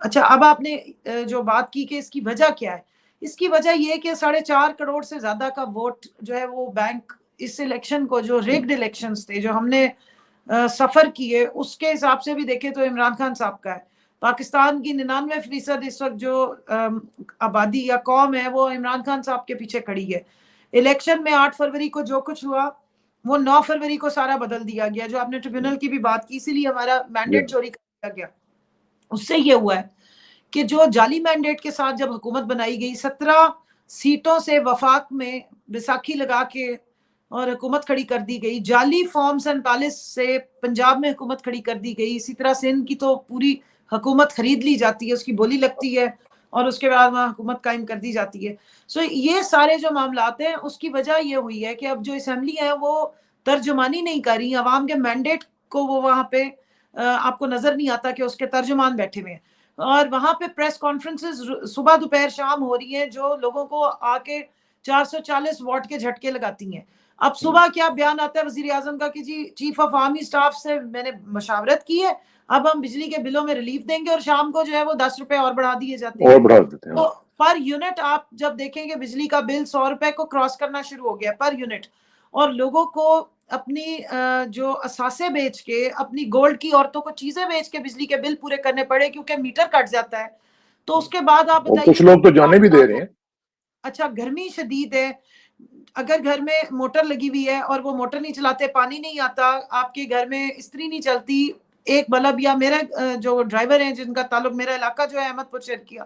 اچھا اب آپ نے جو بات کی کہ اس کی وجہ کیا ہے، اس کی وجہ یہ کہ 4.5 کروڑ سے زیادہ کا ووٹ جو ہے وہ بینک اس الیکشن کو، جو ریگڈ الیکشنز تھے جو ہم نے سفر کیے، اس کے حساب سے بھی دیکھیں تو عمران خان صاحب کا ہے. پاکستان کی 99% اس وقت جو آبادی یا قوم ہے وہ عمران خان صاحب کے پیچھے کھڑی ہے. الیکشن میں 8 فروری کو جو کچھ ہوا وہ 9 فروری کو سارا بدل دیا گیا. جو آپ نے ٹریبیونل کی بھی بات کی، اسی لیے ہمارا مینڈیٹ چوری کر دیا گیا. اس سے یہ ہوا ہے کہ جو جعلی مینڈیٹ کے ساتھ جب حکومت بنائی گئی، 17 سیٹوں سے وفاق میں بیساکھی لگا کے اور حکومت کھڑی کر دی گئی. جعلی فارم 47 سے پنجاب میں حکومت کھڑی کر دی گئی. اسی طرح سندھ کی تو پوری حکومت خرید لی جاتی ہے، اس کی بولی لگتی ہے اور اس کے بعد وہاں حکومت قائم کر دی جاتی ہے. سو یہ سارے جو معاملات ہیں اس کی وجہ یہ ہوئی ہے کہ اب جو اسمبلی ہے وہ ترجمانی نہیں کر رہی. عوام کے مینڈیٹ کو وہ وہاں پہ آپ کو نظر نہیں آتا کہ اس کے ترجمان بیٹھے ہوئے ہیں. اور وہاں پہ پریس کانفرنسز صبح دوپہر شام ہو رہی ہیں جو لوگوں کو آ کے 440 واٹ کے جھٹکے لگاتی ہیں. اب صبح کیا بیان آتا ہے وزیر اعظم کا کہ جی چیف آف آرمی سٹاف سے میں نے مشاورت کی ہے، اب ہم بجلی کے بلوں میں ریلیف دیں گے، اور شام کو جو ہے وہ 10 روپے اور بڑھا دیے جاتے ہیں. اور بڑھا دیتے ہیں. تو پر یونٹ آپ جب دیکھیں گے بجلی کا بل 100 روپے کو کراس کرنا شروع ہو گیا پر یونٹ، اور لوگوں کو اپنی جو اثاثے بیچ کے، اپنی گولڈ کی عورتوں کو چیزیں بیچ کے بجلی کے بل پورے کرنے پڑے کیونکہ میٹر کٹ جاتا ہے. تو اس کے بعد آپ اور بتائیے کچھ لوگ تو جانے بھی دے رہے ہیں. اچھا گرمی شدید ہے، اگر گھر میں موٹر لگی ہوئی ہے اور وہ موٹر نہیں چلاتے، پانی نہیں آتا، آپ کے گھر میں استری نہیں چلتی، ایک بلب، یا میرا جو ڈرائیور ہیں جن کا تعلق، میرا علاقہ جو ہے احمد پور شہر،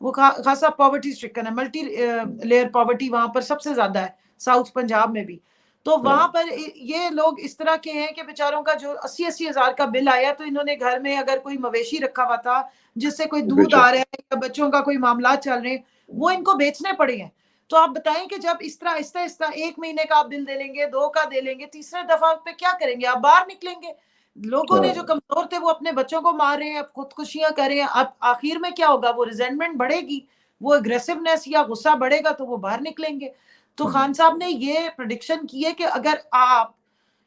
وہ خاصا پاورٹی سٹرکن ہے، ملٹی لیئر پاورٹی وہاں پر سب سے زیادہ ہے، ساؤتھ پنجاب میں بھی. تو وہاں پر یہ لوگ اس طرح کے ہیں کہ بیچاروں کا جو 80 ہزار کا بل آیا، تو انہوں نے گھر میں اگر کوئی مویشی رکھا ہوا تھا جس سے کوئی دودھ آ رہا ہے یا بچوں کا کوئی معاملات چل رہے ہیں، وہ ان کو بیچنے پڑے ہیں. تو آپ بتائیں کہ جب اس طرح آہستہ آہستہ 1 مہینے کا آپ بل دے لیں گے، 2 کا دے لیں گے، تیسرے دفعہ پہ کیا کریں گے؟ آپ باہر نکلیں گے. لوگوں نے جو کمزور تھے وہ اپنے بچوں کو مار رہے ہیں، اب خودکشیاں کر رہے ہیں. اب آخر میں کیا ہوگا؟ وہ ریزنٹمنٹ بڑھے گی، وہ اگریسونیس یا غصہ بڑھے گا تو وہ باہر نکلیں گے. تو خان صاحب نے یہ پریڈکشن کی ہے کہ اگر آپ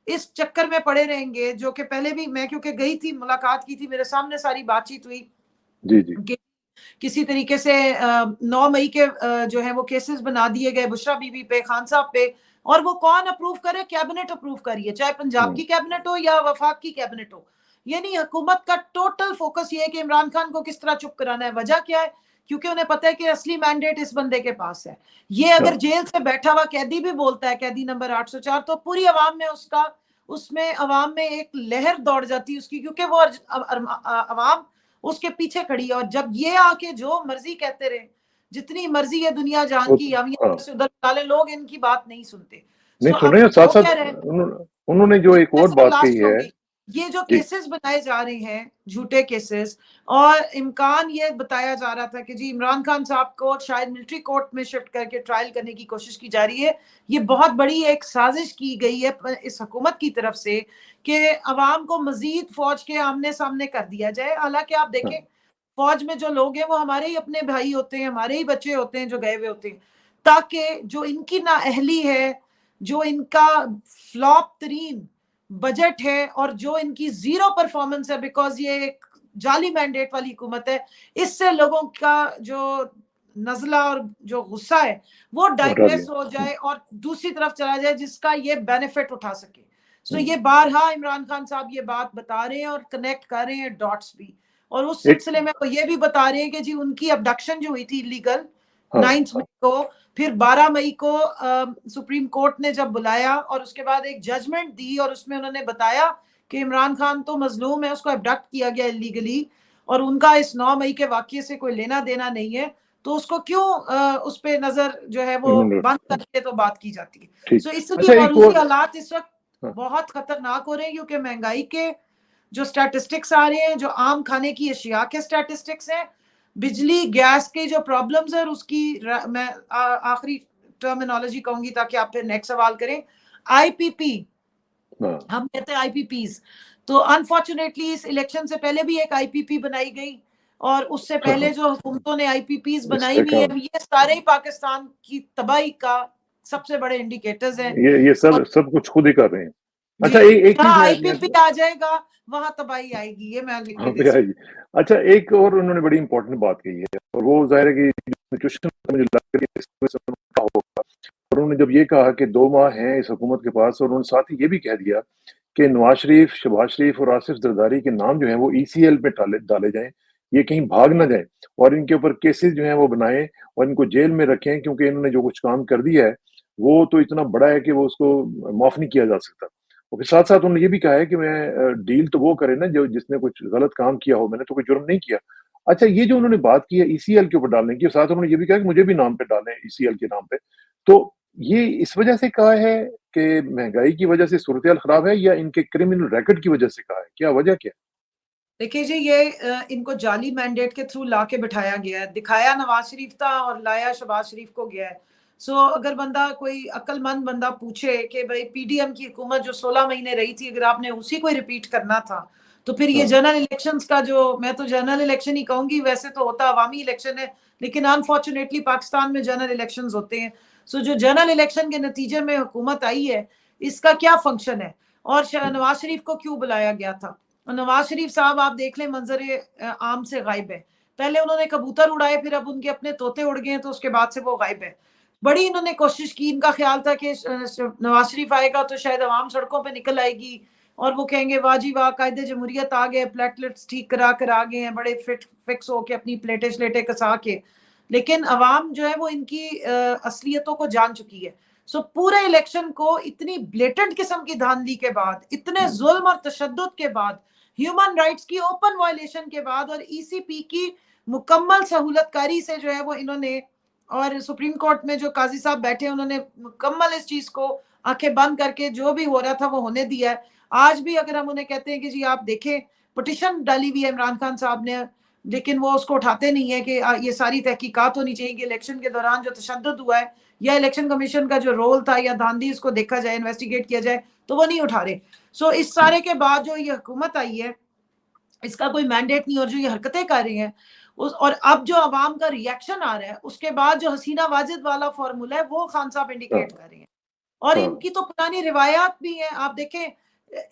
اس چکر میں پڑے رہیں گے، جو کہ پہلے بھی میں کیونکہ گئی تھی، ملاقات کی تھی، میرے سامنے ساری بات چیت ہوئی کہ کسی طریقے سے 9 مئی کے جو ہے وہ کیسز بنا دیے گئے بشرا بی بی پہ، خان صاحب پہ، اور وہ کون اپروو کرے؟ کیبنٹ اپروو کریے، چاہے پنجاب کی کیبنٹ ہو یا وفاق کی کیبنٹ ہو. یعنی حکومت کا ٹوٹل فوکس یہ ہے کہ عمران خان کو کس طرح چپ کرانا ہے. وجہ کیا ہے؟ کیونکہ انہیں پتہ ہے کہ اصلی مینڈیٹ اس بندے کے پاس ہے. یہ اگر جیل سے بیٹھا ہوا قیدی بھی بولتا ہے، قیدی نمبر 804، تو پوری عوام میں اس میں عوام میں ایک لہر دوڑ جاتی ہے اس کی، کیونکہ وہ عوام اس کے پیچھے کھڑی ہے. اور جب یہ آ کے جو مرضی کہتے رہے، جتنی مرضی ہے دنیا جہان کی، ہم یہاں سے ادھر ڈالے، لوگ ان کی بات نہیں سنتے. نہیں سن اب رہے ہیں. ساتھ وہ ساتھ کہہ رہے ہیں، انہوں نے جو ایک اور بات لاسٹ کہی ہے، ہوگی، یہ جو کیسز بنائے جا رہے ہیں جھوٹے کیسز، اور امکان یہ بتایا جا رہا تھا کہ جی عمران خان صاحب کو شاید ملٹری کورٹ میں شفٹ کر کے ٹرائل کرنے کی کوشش کی جا رہی ہے. یہ بہت بڑی ایک سازش کی گئی ہے اس حکومت کی طرف سے کہ عوام کو مزید فوج کے آمنے سامنے کر دیا جائے. حالانکہ آپ دیکھیں فوج میں جو لوگ ہیں وہ ہمارے ہی اپنے بھائی ہوتے ہیں، ہمارے ہی بچے ہوتے ہیں جو گئے ہوئے ہوتے ہیں، تاکہ جو ان کی نااہلی ہے، جو ان کا فلاپ ترین بجٹ ہے، اور جو ان کی زیرو پرفارمنس ہے، بیکاز یہ ایک جعلی مینڈیٹ والی حکومت ہے، اس سے لوگوں کا جو نزلہ اور جو غصہ ہے وہ ڈائگریس ہو جائے اور دوسری طرف چلا جائے، جس کا یہ بینیفٹ اٹھا سکے. سو یہ بارہا عمران خان صاحب یہ بات بتا رہے ہیں اور کنیکٹ کر رہے ہیں ڈاٹس بھی. اور اس سلسلے میں وہ یہ بھی بتا رہے ہیں کہ جی ان کی ابڈکشن جو ہوئی تھی لیگل 9 مئی کو، پھر 12 مئی کو سپریم کورٹ نے جب بلایا اور اس کے بعد ایک ججمنٹ دی، اور اس میں انہوں نے بتایا کہ عمران خان تو مظلوم ہے، اس کو ابڈکٹ کیا گیا اللیگلی، اور ان کا اس 9 مئی کے واقعے سے کوئی لینا دینا نہیں ہے، تو اس کو کیوں اس پہ نظر جو ہے وہ بند کر کے تو بات کی جاتی ہے. سو اس لیے موروثی حالات اس وقت بہت خطرناک ہو رہے ہیں، کیونکہ مہنگائی کے جو سٹیٹسٹکس آ رہے ہیں، جو عام کھانے کی اشیاء کے سٹیٹسٹکس ہیں، بجلی گیس کے جو پرابلمز ہیں، اور اس کی میں آخری ٹرمینالوجی کہوں گی تاکہ آپ پھر نیکسٹ سوال کریں. آئی پی پی، ہم کہتے ہیں آئی پی پیز، تو انفارچونیٹلی اس الیکشن سے پہلے بھی ایک آئی پی پی بنائی گئی، اور اس سے پہلے جو حکومتوں نے آئی پی پیز بنائی ہوئی ہے، یہ سارے ہی پاکستان کی تباہی کا سب سے بڑے انڈیکیٹرز ہیں. یہ سب کچھ خود ہی کر رہے ہیں. اچھا ایک چیز جہاں میں آئی پی آ جائے گا وہاں تباہی آئے گی، یہ میں لکھ کے دے سکتی ہوں۔ اچھا ایک اور انہوں نے بڑی امپورٹنٹ بات کہی ہے، اور وہ ظاہر ہے کہ سچویشن مجھے لگ رہی ہے اس میں سے ہوگا، اور انہوں نے جب یہ کہا کہ 2 ماہ ہیں اس حکومت کے پاس، اور انہوں نے ساتھ ہی یہ بھی کہہ دیا کہ نواز شریف، شہباز شریف اور آصف زرداری کے نام جو ہیں وہ ECL پہ ڈالے جائیں، یہ کہیں بھاگ نہ جائیں، اور ان کے اوپر کیسز جو ہیں وہ بنائیں اور ان کو جیل میں رکھیں، کیونکہ انہوں نے جو کچھ کام کر دیا ہے وہ تو اتنا بڑا ہے کہ وہ اس کو معاف نہیں کیا جا سکتا۔ اور پھر ساتھ ساتھ انہوں نے یہ بھی کہا ہے کہ میں ڈیل تو وہ کرے نا جس نے کچھ غلط کام کیا ہو، میں نے تو کوئی جرم نہیں کیا۔ اچھا یہ جو انہوں نے بات کی ہے ECL کے اوپر ڈالنے کی، ساتھ انہوں نے یہ بھی کہا کہ مجھے بھی نام پہ ڈالیں ECL کے نام پہ، تو یہ اس وجہ سے کہا ہے کہ مہنگائی کی وجہ سے صورتحال خراب ہے، یا ان کے کرمنل ریکارڈ کی وجہ سے کہا ہے؟ کیا وجہ کیا ہے؟ دیکھیے جی، یہ ان کو جعلی مینڈیٹ کے تھرو لا کے بٹھایا گیا ہے، دکھایا نواز شریف تھا اور لایا شہباز شریف کو گیا ہے۔ سو اگر بندہ کوئی عقل مند بندہ پوچھے کہ بھائی PDM کی حکومت جو 16 مہینے رہی تھی، اگر آپ نے اسی کو ریپیٹ کرنا تھا تو پھر یہ جنرل الیکشنز کا جو، میں تو جنرل الیکشن ہی کہوں گی، ویسے تو ہوتا عوامی الیکشن ہے لیکن انفارچونیٹلی پاکستان میں جنرل الیکشنز ہوتے ہیں۔ سو جو جنرل الیکشن کے نتیجے میں حکومت آئی ہے، اس کا کیا فنکشن ہے، اور نواز شریف کو کیوں بلایا گیا تھا؟ نواز شریف صاحب آپ دیکھ لیں منظر عام سے غائب ہے، پہلے انہوں نے کبوتر اڑائے، پھر اب ان کے اپنے طوطے اڑ گئے ہیں، تو اس کے بعد سے وہ غائب ہے۔ بڑی انہوں نے کوشش کی، ان کا خیال تھا کہ نواز شریف آئے گا تو شاید عوام سڑکوں پہ نکل آئے گی اور وہ کہیں گے واہ جی واہ، قائد جمہوریت آ گئے، پلیٹلیٹس ٹھیک کرا کر آ گئے ہیں، بڑے فکس ہو کے اپنی پلیٹیں شلیٹیں کسا کے۔ لیکن عوام جو ہے وہ ان کی اصلیتوں کو جان چکی ہے۔ سو پورے الیکشن کو اتنی بلیٹنٹ قسم کی دھاندلی کے بعد، اتنے ظلم اور تشدد کے بعد، ہیومن رائٹس کی اوپن وائلیشن کے بعد، اور ECP کی مکمل سہولت کاری سے جو ہے وہ انہوں نے، اور سپریم کورٹ میں جو قاضی صاحب بیٹھے انہوں نے مکمل اس چیز کو آنکھیں بند کر کے جو بھی ہو رہا تھا وہ ہونے دیا ہے۔ آج بھی اگر ہم انہیں کہتے ہیں کہ جی آپ دیکھیں پٹیشن ڈالی ہوئی ہے عمران خان صاحب نے، لیکن وہ اس کو اٹھاتے نہیں ہے کہ یہ ساری تحقیقات ہونی چاہیے کہ الیکشن کے دوران جو تشدد ہوا ہے یا الیکشن کمیشن کا جو رول تھا یا دھاندلی اس کو دیکھا جائے، انویسٹیگیٹ کیا جائے، تو وہ نہیں اٹھا رہے۔ سو اس سارے کے بعد جو یہ حکومت آئی ہے اس کا کوئی مینڈیٹ نہیں، اور جو یہ حرکتیں کر رہی ہیں اور اب جو عوام کا ری ایکشن آ رہا ہے، اس کے بعد جو حسینہ واجد والا فارمولا ہے وہ خان صاحب انڈیکیٹ کر رہے ہیں۔ اور ان کی تو پرانی روایات بھی ہیں، آپ دیکھیں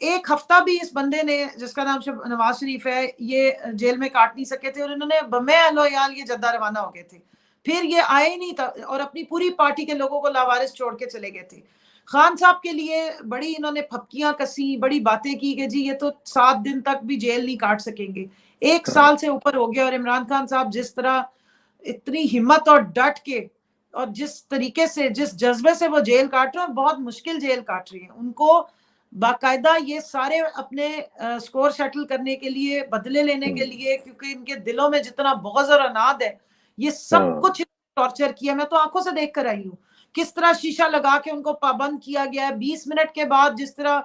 ایک ہفتہ بھی اس بندے نے جس کا نام نواز شریف ہے یہ جیل میں کاٹ نہیں سکے تھے، اور انہوں نے بمے اہل و عیال یہ جدہ روانہ ہو گئے تھے، پھر یہ آئے نہیں تھا اور اپنی پوری پارٹی کے لوگوں کو لاوارث چھوڑ کے چلے گئے تھے۔ خان صاحب کے لیے بڑی انہوں نے پھپکیاں کسی، بڑی باتیں کی کہ جی یہ تو 7 دن تک بھی جیل نہیں کاٹ سکیں گے، 1 سال سے اوپر ہو گیا، اور عمران خان صاحب جس طرح اتنی ہمت اور ڈٹ کے اور جس طریقے سے جس جذبے سے وہ جیل کاٹ رہے ہیں، بہت مشکل جیل کاٹ رہی ہیں، ان کو باقاعدہ یہ سارے اپنے سکور سیٹل کرنے کے لیے، بدلے لینے کے لیے، کیونکہ ان کے دلوں میں جتنا بغض اور عناد ہے، یہ سب کچھ ٹارچر کیا۔ میں تو آنکھوں سے دیکھ کر آئی ہوں کس طرح شیشہ لگا کے ان کو پابند کیا گیا ہے، 20 منٹ کے بعد جس طرح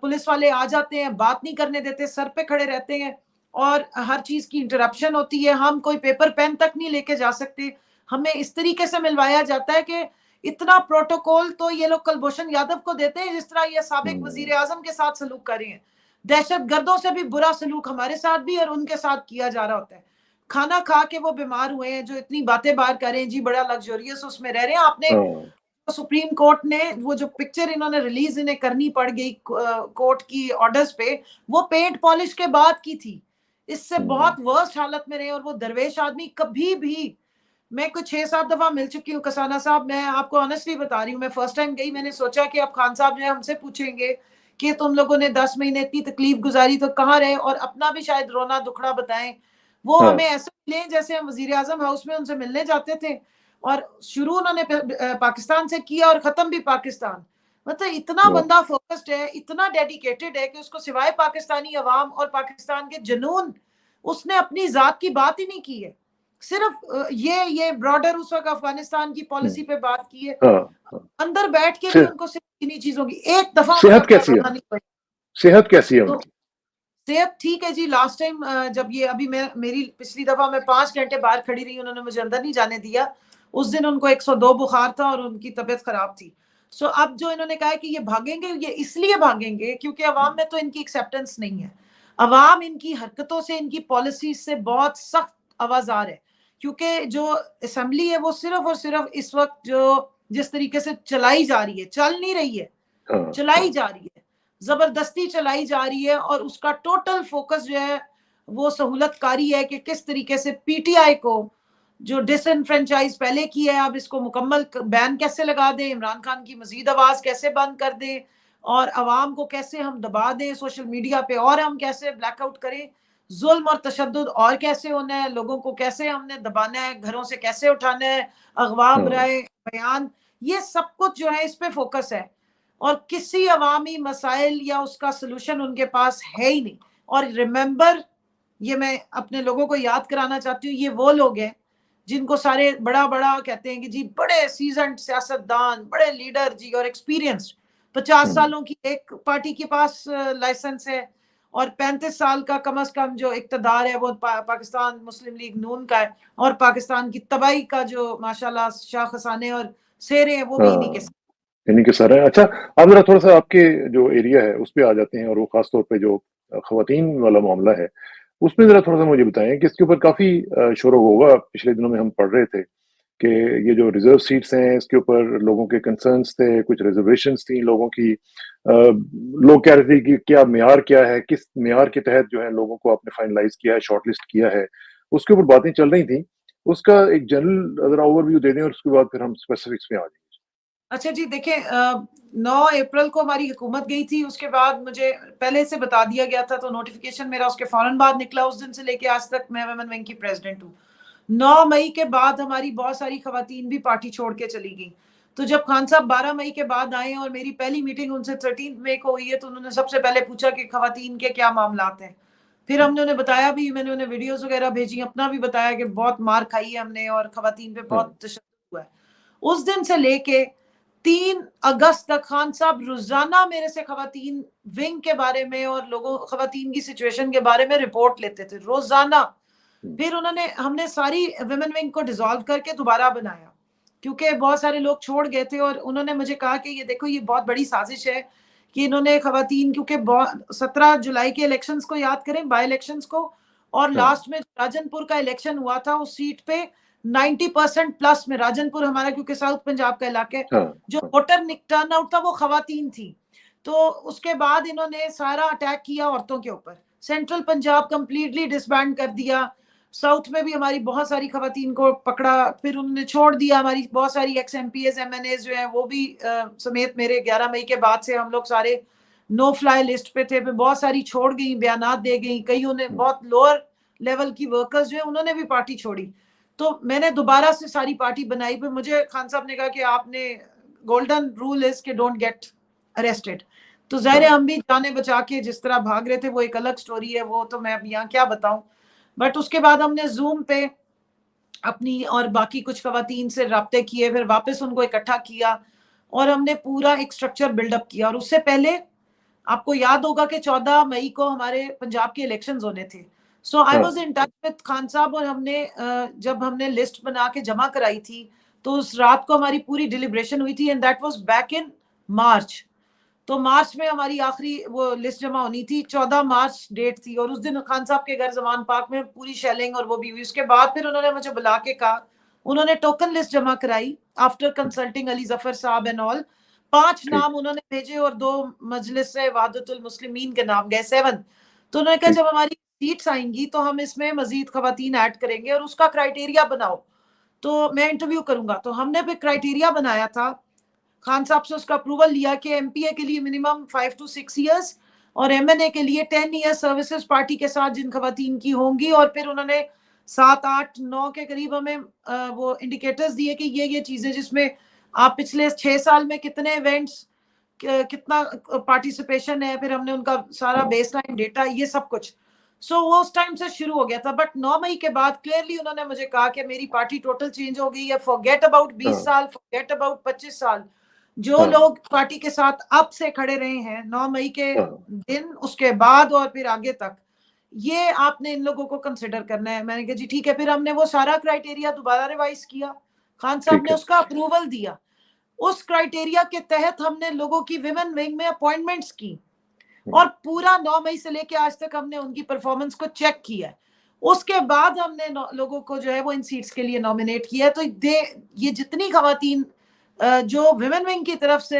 پولیس والے آ جاتے ہیں، بات نہیں کرنے دیتے، سر پہ کھڑے رہتے ہیں، اور ہر چیز کی انٹرپشن ہوتی ہے، ہم کوئی پیپر پین تک نہیں لے کے جا سکتے، ہمیں اس طریقے سے ملوایا جاتا ہے کہ اتنا پروٹوکول تو یہ لوگ کلبھوشن یادو کو دیتے ہیں جس طرح یہ سابق وزیر اعظم کے ساتھ سلوک کر رہے ہیں۔ دہشت گردوں سے بھی برا سلوک ہمارے ساتھ بھی اور ان کے ساتھ کیا جا رہا ہوتا ہے۔ کھانا کھا کے وہ بیمار ہوئے ہیں، جو اتنی باتیں بار کر رہے ہیں جی بڑا لگژوریس اس میں رہ رہے ہیں۔ آپ نے سپریم کورٹ نے وہ جو پکچر انہوں نے ریلیز انہیں کرنی پڑ گئی کورٹ کی آرڈرز پہ، وہ پینٹ پالش کے بعد کی تھی، اس سے بہت ورسٹ حالت میں رہے، اور وہ درویش آدمی کبھی بھی، میں کچھ 6-7 دفعہ مل چکی ہوں کسانہ صاحب، میں آپ کو آنیسٹلی بتا رہی ہوں، میں فرسٹ ٹائم گئی، میں نے سوچا کہ اب خان صاحب جو ہے ہم سے پوچھیں گے کہ تم لوگوں نے 10 مہینے اتنی تکلیف گزاری تو کہاں رہے، اور اپنا بھی شاید رونا دکھڑا بتائیں۔ وہ ہمیں ایسے ملیں جیسے ہم وزیر اعظم ہاؤس میں ان سے ملنے جاتے تھے، اور شروع انہوں نے پاکستان سے کیا اور ختم بھی پاکستان۔ مطلب اتنا بندہ فوکسڈ ہے، اتنا ڈیڈیکیٹڈ ہے کہ اس کو سوائے پاکستانی عوام اور پاکستان کے جنون، اس نے اپنی ذات کی بات ہی نہیں کی ہے، صرف یہ براڈر اس وقت افغانستان کی پالیسی پہ بات کی ہے، اندر بیٹھ کے بھی ان کو صرف انہی چیزوں کی، ایک دفعہ ان صحت کا کیسی ہے؟ نہیں پڑی۔ صحت کیسی ہے ان تو کی؟ صحت ٹھیک ہے جی، لاسٹ ٹائم جب یہ ابھی میری پچھلی دفعہ میں 5 گھنٹے باہر کھڑی رہی، انہوں نے مجھے اندر نہیں جانے دیا، اس دن ان کو 102 بخار تھا اور ان کی طبیعت خراب تھی۔ سو اب جو انہوں نے کہا ہے کہ یہ بھاگیں گے، یہ اس لیے بھاگیں گے کیونکہ عوام میں تو ان کی ایکسیپٹنس نہیں ہے، عوام ان کی حرکتوں سے، ان کی پالیسیز سے بہت سخت آوازار ہے، کیونکہ جو اسمبلی ہے وہ صرف اور صرف اس وقت جو جس طریقے سے چلائی جا رہی ہے، چل نہیں رہی ہے، چلائی جا رہی ہے، زبردستی چلائی جا رہی ہے، اور اس کا ٹوٹل فوکس جو ہے وہ سہولت کاری ہے کہ کس طریقے سے پی ٹی آئی کو جو ڈس انفرینچائز پہلے کی ہے، اب اس کو مکمل بین کیسے لگا دیں، عمران خان کی مزید آواز کیسے بند کر دیں، اور عوام کو کیسے ہم دبا دیں سوشل میڈیا پہ، اور ہم کیسے بلیک آؤٹ کریں، ظلم اور تشدد اور کیسے ہونا ہے، لوگوں کو کیسے ہم نے دبانا ہے، گھروں سے کیسے اٹھانا ہے، اغوا برائے بیان، یہ سب کچھ جو ہے اس پہ فوکس ہے، اور کسی عوامی مسائل یا اس کا سلوشن ان کے پاس ہے ہی نہیں۔ اور ریممبر، یہ میں اپنے لوگوں کو یاد کرانا چاہتی ہوں، یہ وہ لوگ ہیں جن کو سارے بڑا بڑا کہتے ہیں کہ جی بڑے سیزنڈ سیاستدان، بڑے لیڈر جی، اور ایکسپیرینسڈ، 50 سالوں کی ایک پارٹی کے پاس لائسنس ہے، اور 35 سال کا کم از کم جو اقتدار ہے وہ پاکستان مسلم لیگ نون کا ہے، اور پاکستان کی تباہی کا جو ماشاءاللہ شاخسانے اور سیرے ہیں وہ بھی انہی کے ساتھ۔ انہیں کے سارے ہیں۔ اچھا، آپ ذرا تھوڑا سا آپ کے جو ایریا ہے اس پہ آ جاتے ہیں، اور وہ خاص طور پہ جو خواتین والا معاملہ ہے اس میں ذرا تھوڑا سا مجھے بتائیں کہ اس کے اوپر کافی شور و ہوگا پچھلے دنوں میں ہم پڑھ رہے تھے کہ یہ جو ریزرو سیٹس ہیں اس کے اوپر لوگوں کے کنسرنس تھے، کچھ ریزرویشنز تھیں لوگوں کی، لوگ کہہ رہے تھے کہ کیا معیار کیا ہے، کس معیار کے تحت جو ہے لوگوں کو آپ نے فائنلائز کیا ہے، شارٹ لسٹ کیا ہے، اس کے اوپر باتیں چل رہی تھیں۔ اس کا ایک جنرل ذرا اوور ویو دے دیں، اور اس کے بعد پھر ہم اسپیسیفکس میں آ جائیں۔ اچھا جی، دیکھیں 9 اپریل کو ہماری حکومت گئی تھی، اس کے بعد مجھے پہلے سے بتا دیا گیا تھا، تو نوٹیفیکیشن میرا اس کے فوراً بعد نکلا، اس دن سے لے کے آج تک میں ویمن ونگ کی پریزیڈنٹ ہوں۔ 9 مئی کے بعد ہماری بہت ساری خواتین بھی پارٹی چھوڑ کے چلی گئیں، تو جب خان صاحب 12 مئی کے بعد آئے اور میری پہلی میٹنگ ان سے 13 مئی کو ہوئی ہے، تو انہوں نے سب سے پہلے پوچھا کہ خواتین کے کیا معاملات ہیں۔ پھر ہم نے انہیں بتایا بھی، میں نے انہیں ویڈیوز وغیرہ بھیجی، اپنا بھی بتایا کہ بہت مار کھائی ہے ہم نے، اور خواتین پہ بہت تشدد ہوا ہے۔ اس دن سے لے کے 3 اگست تک خان صاحب روزانہ میرے سے خواتین ونگ کے بارے میں اور خواتین کی سچویشن کے بارے میں رپورٹ لیتے تھے روزانہ۔ پھر ہم نے ساری ویمن ونگ کو ڈیزالو کر کے دوبارہ بنایا، کیونکہ بہت سارے لوگ چھوڑ گئے تھے، اور انہوں نے مجھے کہا کہ یہ دیکھو یہ بہت بڑی سازش ہے کہ انہوں نے خواتین، کیونکہ 17 جولائی کے الیکشنز کو یاد کریں، بائی الیکشنز کو، اور لاسٹ میں راجن پور کا الیکشن ہوا تھا، اس سیٹ پہ 90% پلس میں، راجن پور ہمارا کیونکہ ساؤتھ پنجاب کا علاقہ ہے، جو ووٹر ٹرن آؤٹ تھا وہ خواتین تھی، تو اس کے بعد انہوں نے سارا اٹیک کیا عورتوں کے اوپر، سینٹرل پنجاب کمپلیٹلی ڈسبینڈ کر دیا، ساؤتھ میں بھی ہماری بہت ساری خواتین کو پکڑا، پھر انہوں نے چھوڑ دیا، ہماری بہت ساری ex M P As M N As جو ہیں وہ بھی سمیت میرے 11 مئی کے بعد سے ہم لوگ سارے نو فلائی لسٹ پہ تھے، پھر بہت ساری چھوڑ گئیں، بیانات دے گئیں، کئیوں نے، بہت لوور لیول کی ورکرز جو ہیں انہوں نے بھی پارٹی چھوڑی، تو میں نے دوبارہ سے ساری پارٹی بنائی۔ پھر مجھے خان صاحب نے کہا کہ آپ نے گولڈن رول از کہ ڈونٹ گیٹ اریسٹڈ، تو ظاہر ہے ہم بھی جانے بچا کے جس طرح بھاگ رہے تھے وہ ایک الگ سٹوری ہے، وہ تو میں اب یہاں کیا بتاؤں، بٹ اس کے بعد ہم نے زوم پہ اپنی اور باقی کچھ خواتین سے رابطے کیے، پھر واپس ان کو اکٹھا کیا، اور ہم نے پورا ایک سٹرکچر بلڈ اپ کیا، اور اس سے پہلے آپ کو یاد ہوگا کہ 14 مئی کو ہمارے پنجاب کے الیکشنز ہونے تھے، so I was in touch with Khan صاحب، اور جب ہم نے لسٹ بنا کے جمع کرائی تھی تو اس رات کو ہماری پوری ڈیلیبریشن ہوئی تھی، and that was back in March, تو مارچ میں ہماری آخری وہ لسٹ جمع ہونی تھی، 14 مارچ ڈیٹ تھی، اور اس دن خان صاحب کے گھر زمان پاک میں پوری شیلنگ اور وہ بھی ہوئی۔ اس کے بعد پھر انہوں نے مجھے بلا کے کہا، انہوں نے ٹوکن لسٹ جمع کرائی آفٹر کنسلٹنگ علی ظفر صاحب اینڈ آل، 5 نام انہوں نے بھیجے اور 2 مجلس وحدت المسلمین کے نام گئے، 7، تو انہوں نے کہا جب ہماری سیٹس آئیں گی تو ہم اس میں مزید خواتین ایڈ کریں گے، اور اس کا کرائیٹیریا بناؤ، تو میں انٹرویو کروں گا، تو ہم نے پھر کرائیٹیریا بنایا تھا، خان صاحب سے اس کا اپروول لیا کہ ایم پی اے کے لیے منیمم 5 to 6 ایئرس، اور ایم این اے کے لیے 10 ایئر سروسز پارٹی کے ساتھ جن خواتین کی ہوں گی، اور پھر انہوں نے 7 8 9 کے قریب ہمیں وہ انڈیکیٹرز دیے کہ یہ چیزیں جس میں آپ پچھلے 6 سال میں کتنے ایونٹس، کتنا پارٹیسپیشن ہے، پھر ہم نے ان کا سارا بیس لائن ڈیٹا، یہ سب کچھ، سو وہ اس ٹائم سے شروع ہو گیا تھا، بٹ 9 مئی کے بعد کلیئرلی انہوں نے مجھے کہا کہ میری پارٹی ٹوٹل چینج ہو گئی ہے، فورگیٹ اباؤٹ 20 سال، فورگیٹ اباؤٹ 25 سال، جو لوگ پارٹی کے ساتھ اب سے کھڑے رہے ہیں 9 مئی کے دن، اس کے بعد اور پھر آگے تک، یہ آپ نے ان لوگوں کو کنسیڈر کرنا ہے۔ میں نے کہا جی ٹھیک ہے، پھر ہم نے وہ سارا کرائیٹیریا دوبارہ ریوائز کیا، خان صاحب نے اس کا اپروول دیا، اس کرائیٹیریا کے تحت ہم نے لوگوں کی ویمن ونگ میں اپوائنٹمنٹس کی، اور پورا 9 مئی سے لے کے آج تک ہم نے ان کی پرفارمنس کو چیک کیا ہے، اس کے بعد ہم نے لوگوں کو جو ہے وہ ان سیٹس کے لیے نامینیٹ کیا ہے، تو یہ جتنی خواتین جو ویمن ونگ کی طرف سے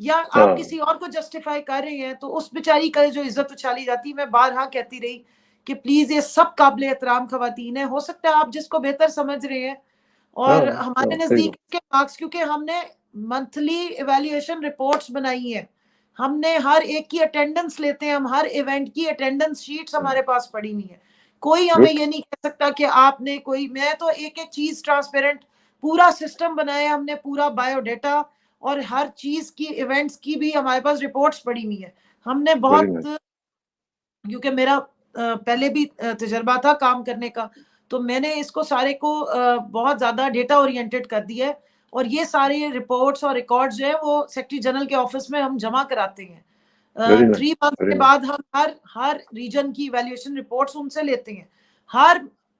یا آپ کسی اور کو جسٹیفائی کر رہے ہیں تو اس بیچاری کا جو عزت اچھالی جاتی ہے. میں بارہا کہتی رہی کہ پلیز یہ سب قابل احترام خواتین ہیں. ہو سکتا ہے آپ جس کو بہتر سمجھ رہے ہیں, اور ہمارے نزدیک اس کے مارکس, کیونکہ ہم نے منتھلی ایویلیویشن رپورٹس بنائی ہیں, ہم نے ہر ایک کی اٹینڈنس لیتے ہیں, ہم ہر ایونٹ کی اٹینڈنس شیٹس ہمارے پاس پڑی ہوئی ہیں. کوئی ہمیں یہ نہیں کہہ سکتا کہ آپ نے کوئی, میں تو ایک ایک چیز ٹرانسپیرنٹ پورا سسٹم بنایا ہم نے, پورا بایو ڈیٹا اور ہر چیز کی ایونٹس کی بھی ہمارے پاس رپورٹس پڑی ہوئی ہیں. ہم نے بہت, کیونکہ میرا پہلے بھی تجربہ تھا کام کرنے کا, تو میں نے اس کو سارے کو بہت زیادہ ڈیٹا اورینٹڈ کر دیا ہے, اور یہ سارے رپورٹس اور ریکارڈز جو ہیں وہ سیکریٹری جنرل کے آفس میں ہم جمع کراتے ہیں. 3 months کے بعد ہم ہر ریجن کی ایویلیویشن رپورٹس ان سے لیتے ہیں, ہر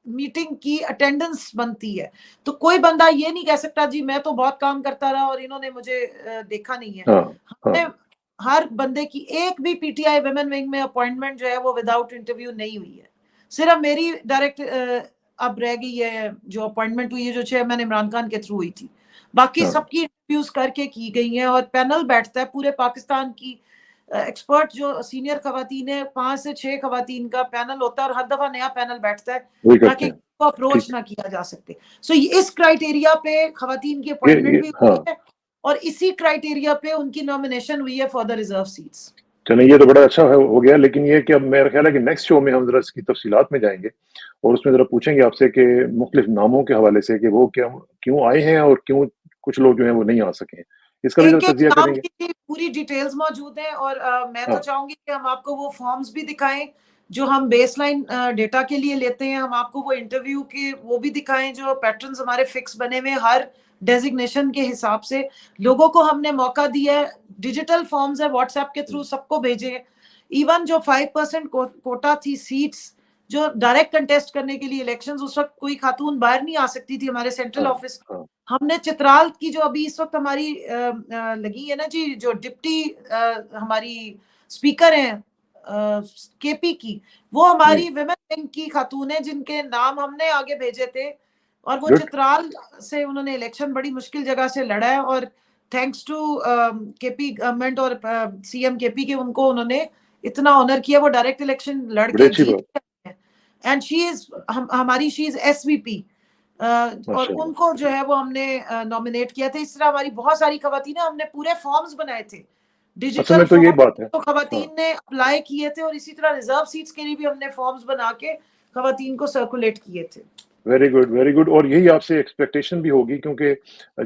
میٹنگ کی اٹینڈنس بنتی ہے. تو کوئی بندہ یہ نہیں کہہ سکتا جی میں تو بہت کام کرتا رہا اور انہوں نے مجھے دیکھا نہیں ہے. ہم نے ہر بندے کی ایک بھی P T I women wing میں اپوائنٹمنٹ جو ہے وہ وداؤٹ انٹرویو نہیں ہوئی ہے. صرف میری ڈائریکٹ اب رہ گئی ہے جو اپوائنٹمنٹ ہوئی ہے, جو چیئرمین عمران خان کے تھرو ہوئی تھی. باقی سب کی انٹرویوز کر کے کی گئی ہیں, اور پینل بیٹھتا ہے پورے پاکستان کی ایکسپرٹ جو سینئر خواتین ہیں, 5 سے 6 خواتین کا پینل ہوتا ہے, اور ہر دفعہ نیا پینل بیٹھتا ہے تاکہ کو اپروچ نہ کیا جا سکتے. سو اس کرائٹیریا پہ خواتین کی اپوائنٹمنٹ بھی ہوئی ہے, اور اسی کرائٹیریا پہ ان کی نامینیشن ہوئی ہے فار دا ریزرو سیٹس. چلیں یہ تو بڑا اچھا ہو گیا, لیکن یہ کہ اب میرا خیال ہے کہ نیکسٹ شو میں ہم ذرا اس کی تفصیلات میں جائیں گے, اور اس میں ذرا پوچھیں گے آپ سے کہ مختلف ناموں کے حوالے سے کہ وہ کیوں آئے ہیں اور کیوں کچھ لوگ جو ہیں وہ نہیں آ سکے. اس کا بھی ذرا تجزیہ کریں گے. کی پوری ڈیٹیلز موجود ہیں, اور میں تو چاہوں گی کہ ہم آپ کو وہ فارمز بھی دکھائیں جو ہم بیس لائن ڈیٹا کے لیے لیتے ہیں, ہم آپ کو وہ انٹرویو کے وہ بھی دکھائیں جو پیٹرنز ہمارے فکس بنے ہوئے ہر ڈیزگنیشن کے حساب سے. لوگوں کو ہم نے موقع دیا ہے, ڈیجیٹل فارمز ہے واٹس ایپ کے تھرو سب کو بھیجے ہیں. ایون جو 5% کوٹا تھی سیٹس جو ڈائریکٹ کنٹیسٹ کرنے کے لیے الیکشنز, اس وقت کوئی خاتون باہر نہیں آ سکتی تھی ہمارے سینٹرل آفس. ہم نے چترال کی جو ابھی اس وقت ہماری لگی ہے نا جی, جو ڈپٹی ہماری اسپیکر ہیں کے پی کی, وہ ہماری ویمن ونگ کی خاتون ہیں جن کے نام ہم نے آگے بھیجے تھے, اور وہ چترال سے انہوں نے الیکشن بڑی مشکل جگہ سے لڑا ہے, اور تھینکس ٹو کے پی گورنمنٹ اور سی ایم کے پی کے ان کو انہوں نے اتنا آنر کیا, وہ ڈائریکٹ الیکشن لڑ کے جیت ہیں. اینڈ شی از ہماری شی از ایس وی پی, اور ان کو جو ہے وہ ہم نے نامینیٹ کیا تھا. اس طرح ہماری بہت ساری خواتین, ہم نے پورے فارمز بنائے تھے ڈیجیٹل فارم, تو خواتین نے اپلائی کیے تھے, اور اسی طرح ریزرو سیٹس کے لیے بھی ہم نے فارمز بنا کے خواتین کو سرکولیٹ کیے تھے. Very good, very good. اور یہی آپ سے ایکسپیکٹیشن بھی ہوگی, کیونکہ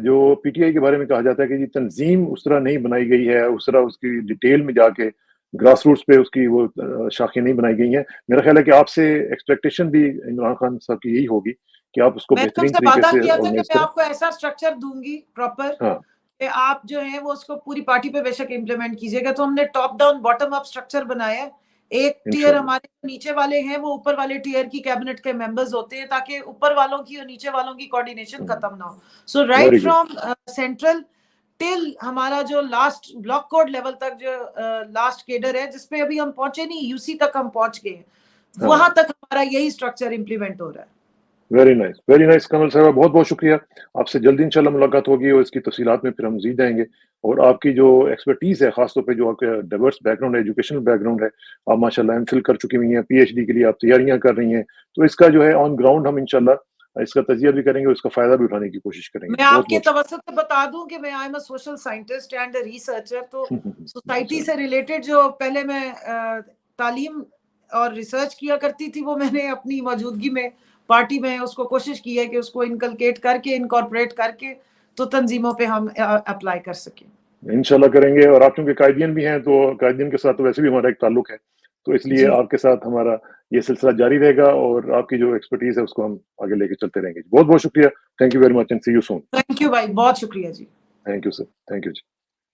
جو پی ٹی آئی کے بارے میں کہا جاتا ہے کہ یہ تنظیم اس طرح نہیں بنائی گئی ہے, اس طرح اس کی ڈیٹیل میں جا کے گراس روٹس پہ اس کی وہ شاخیں نہیں بنائی گئی ہیں. میرا خیال ہے کہ آپ سے ایکسپیکٹیشن بھی عمران خان صاحب کی یہی ہوگی کہ آپ اس کو بہترین طریقے سے آرگنائز کریں. میں آپ کو ایسا اسٹرکچر دوں گی پراپر کہ آپ جو ہیں وہ اس کو پوری پارٹی پہ بے شک امپلیمنٹ کیجیے گا. تو ہم نے top down bottom up structure بنایا ہے. ایک ٹیئر ہمارے نیچے والے ہیں, وہ اوپر والے ٹیئر کی کیبنٹ کے ممبرز ہوتے ہیں, تاکہ اوپر والوں کی اور نیچے والوں کی کوارڈینیشن ختم نہ ہو. سو رائٹ فرام سینٹرل ٹل ہمارا جو لاسٹ بلاک کوڈ لیول تک جو لاسٹ کیڈر ہے, جس پہ ابھی ہم پہنچے نہیں, یو سی تک ہم پہنچ گئے ہیں, وہاں تک ہمارا یہی اسٹرکچر امپلیمنٹ ہو رہا ہے. Very nice, very nice. Kamal صاحبہ بہت بہت شکریہ. آپ سے جلدی انشاءاللہ ملاقات ہوگی, اور اس کی تفصیلات میں پھر ہم مزید جائیں گے. اور آپ کی جو ایکسپرٹیز ہے, خاص طور پہ جو آپ کا ڈائیورس بیک گراؤنڈ ہے, ایجوکیشنل بیک گراؤنڈ ہے, آپ ماشاءاللہ ایم فل کر چکی ہوئی ہیں, پی ایچ ڈی کے لیے آپ تیاریاں کر رہی ہیں, تو اس کا جو ہے آن گراؤنڈ ہم انشاءاللہ اس کا تجزیہ بھی کریں گے, اس کا فائدہ بھی اٹھانے کی کوشش کریں گے. میں آپ کے توسط سے بتا دوں کہ میں I am a social scientist and a researcher, تو سوسائٹی سے ریلیٹڈ جو پہلے میں تعلیم اور ریسرچ کیا کرتی تھی, وہ میں نے اپنی موجودگی میں پارٹی میں اس کو کوشش کی ہے کہ اس کو انکلکیٹ کر کے, انکارپوریٹ کر کے, تو تنظیموں پہ ہم اپلائی کر سکیں. انشاءاللہ کریں گے. اور آپ چونکہ قائدین بھی ہیں, تو قائدین کے ساتھ تو ویسے بھی ہمارا ایک تعلق ہے, تو اس لیے آپ کے ساتھ ہمارا یہ سلسلہ جاری رہے گا, اور آپ کی جو ایکسپرٹیز ہے اس کو ہم آگے لے کے چلتے رہیں گے. بہت بہت شکریہ. Thank you very much and see you soon. Thank you بھائی, بہت شکریہ جی. Thank you sir, thank you G.